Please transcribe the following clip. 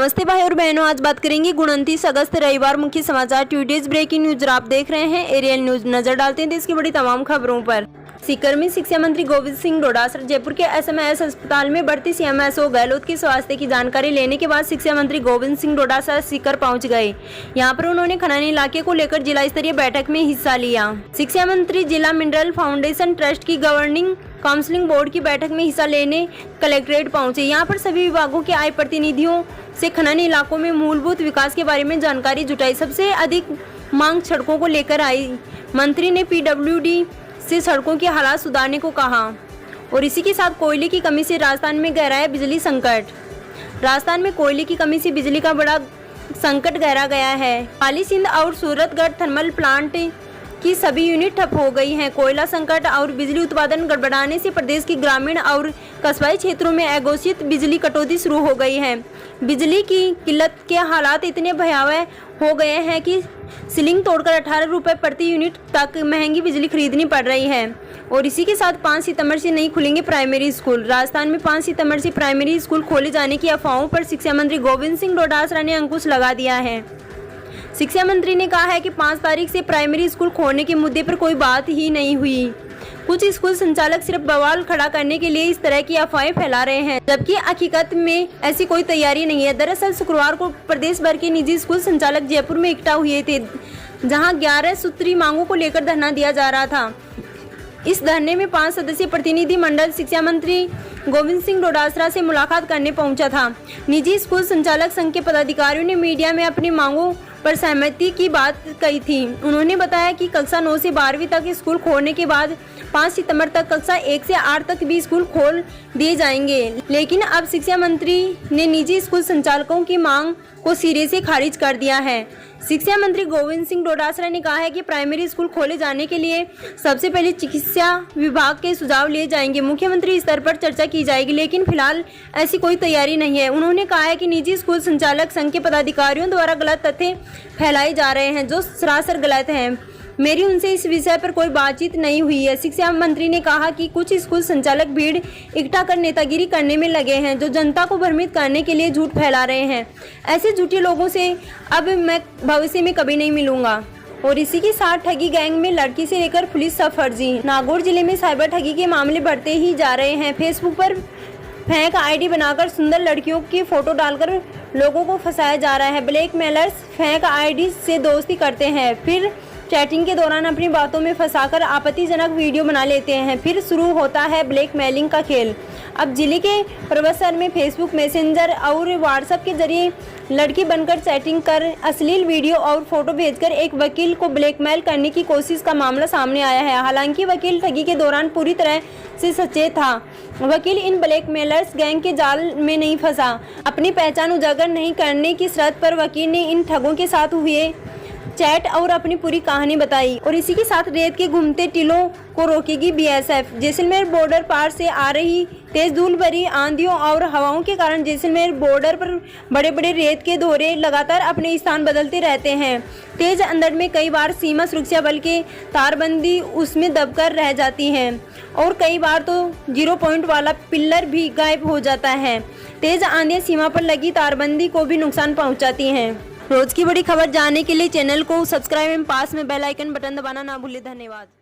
नमस्ते भाई और बहनों, आज बात करेंगे 29 अगस्त रविवार मुख्य समाचार ट्यूडेज ब्रेकिंग न्यूज। आप देख रहे हैं एरियल न्यूज। नजर डालते हैं देश की बड़ी तमाम खबरों पर। सीकर में शिक्षा मंत्री गोविंद सिंह डोटासरा जयपुर के एसएमएस अस्पताल में भर्ती सीएमएसओ गहलोत के स्वास्थ्य की जानकारी लेने के बाद शिक्षा मंत्री गोविंद सिंह डोटासरा सीकर पहुंच गए। यहां पर उन्होंने खनन इलाके को लेकर जिला स्तरीय बैठक में हिस्सा लिया। शिक्षा मंत्री जिला मिनरल फाउंडेशन ट्रस्ट की गवर्निंग काउंसिलिंग बोर्ड की बैठक में हिस्सा लेने कलेक्ट्रेट पहुंचे। यहां पर सभी विभागों के आए प्रतिनिधियों से खनन इलाकों में मूलभूत विकास के बारे में जानकारी जुटाई। सबसे अधिक मांग सड़कों को लेकर आई। मंत्री ने पीडब्ल्यूडी से सड़कों की हालात सुधारने को कहा। और इसी के साथ कोयले की कमी से राजस्थान में गहराया बिजली संकट। राजस्थान में कोयले की कमी से बिजली का बड़ा संकट गहरा गया है। पाली सिंध और सूरतगढ़ थर्मल प्लांट की सभी यूनिट ठप हो गई हैं। कोयला संकट और बिजली उत्पादन गड़बड़ाने से प्रदेश की ग्रामीण और कस्बाई क्षेत्रों में अघोषित बिजली कटौती शुरू हो गई है। बिजली की किल्लत के हालात इतने भयावह हो गए हैं कि सीलिंग तोड़कर 18 रुपये प्रति यूनिट तक महंगी बिजली खरीदनी पड़ रही है। और इसी के साथ 5 सितंबर से नहीं खुलेंगे प्राइमरी स्कूल। राजस्थान में 5 सितंबर से प्राइमरी स्कूल खोले जाने की अफवाहों पर शिक्षा मंत्री गोविंद सिंह डोटासरा ने अंकुश लगा दिया है। शिक्षा मंत्री ने कहा है कि 5 तारीख से प्राइमरी स्कूल खोलने के मुद्दे पर कोई बात ही नहीं हुई। कुछ स्कूल संचालक सिर्फ बवाल खड़ा करने के लिए इस तरह की अफवाहें फैला रहे हैं, जबकि हकीकत में ऐसी कोई तैयारी नहीं है। दरअसल शुक्रवार को प्रदेश भर के निजी स्कूल संचालक जयपुर में इकट्ठा हुए थे, जहां 11 सूत्री मांगों को लेकर धरना दिया जा रहा था। इस धरने में 5 सदस्यीय प्रतिनिधि मंडल शिक्षा मंत्री गोविंद सिंह डोटासरा से मुलाकात करने पहुंचा था। निजी स्कूल संचालक संघ के पदाधिकारियों ने मीडिया में अपनी मांगों पर सहमति की बात कही थी। उन्होंने बताया कि कक्षा 9 से 12वीं तक स्कूल खोलने के बाद 5 सितंबर तक कक्षा 1 से 8 तक भी स्कूल खोल दिए जाएंगे। लेकिन अब शिक्षा मंत्री ने निजी स्कूल संचालकों की मांग को सिरे से खारिज कर दिया है। शिक्षा मंत्री गोविंद सिंह डोटासरा ने कहा है कि प्राइमरी स्कूल खोले जाने के लिए सबसे पहले चिकित्सा विभाग के सुझाव लिए जाएंगे। मुख्यमंत्री स्तर पर चर्चा की जाएगी, लेकिन फिलहाल ऐसी कोई तैयारी नहीं है। उन्होंने कहा है कि निजी स्कूल संचालक संघ के पदाधिकारियों द्वारा गलत तथ्य फैलाए जा रहे हैं, जो सरासर गलत हैं। मेरी उनसे इस विषय पर कोई बातचीत नहीं हुई है। शिक्षा मंत्री ने कहा कि कुछ स्कूल संचालक भीड़ इकट्ठा कर नेतागिरी करने में लगे हैं, जो जनता को भ्रमित करने के लिए झूठ फैला रहे हैं। ऐसे झूठे लोगों से अब मैं भविष्य में कभी नहीं मिलूंगा। और इसी के साथ ठगी गैंग में लड़की से लेकर पुलिस सब फर्जी। नागौर जिले में साइबर ठगी के मामले बढ़ते ही जा रहे हैं। फेसबुक पर फेक आईडी बनाकर सुंदर लड़कियों की फोटो डालकर लोगों को फंसाया जा रहा है। ब्लैकमेलर्स फेक आईडी से दोस्ती करते हैं, फिर चैटिंग के दौरान अपनी बातों में फंसाकर आपत्तिजनक वीडियो बना लेते हैं। फिर शुरू होता है ब्लैकमेलिंग का खेल। अब जिले के प्रवसर में फेसबुक मैसेंजर और व्हाट्सएप के जरिए लड़की बनकर चैटिंग कर अश्लील वीडियो और फोटो भेजकर एक वकील को ब्लैकमेल करने की कोशिश का मामला सामने आया है। हालांकि वकील ठगी के दौरान पूरी तरह से सचेत था। वकील इन ब्लैकमेलर्स गैंग के जाल में नहीं फंसा। अपनी पहचान उजागर नहीं करने की शर्त पर वकील ने इन ठगों के साथ हुए चैट और अपनी पूरी कहानी बताई। और इसी के साथ रेत के घूमते टीलों को रोकेगी बीएसएफ। जैसलमेर बॉर्डर पार से आ रही तेज धूल भरी आंधियों और हवाओं के कारण जैसलमेर बॉर्डर पर बड़े बड़े रेत के धोरे लगातार अपने स्थान बदलते रहते हैं। तेज अंधड़ में कई बार सीमा सुरक्षा बल के तारबंदी उसमें दबकर रह जाती हैं और कई बार तो 0 पॉइंट वाला पिल्लर भी गायब हो जाता है। तेज आंधियां सीमा पर लगी तारबंदी को भी नुकसान पहुंचाती हैं। रोज की बड़ी खबर जानने के लिए चैनल को सब्सक्राइब एवं पास में बेल आइकन बटन दबाना ना भूलें। धन्यवाद।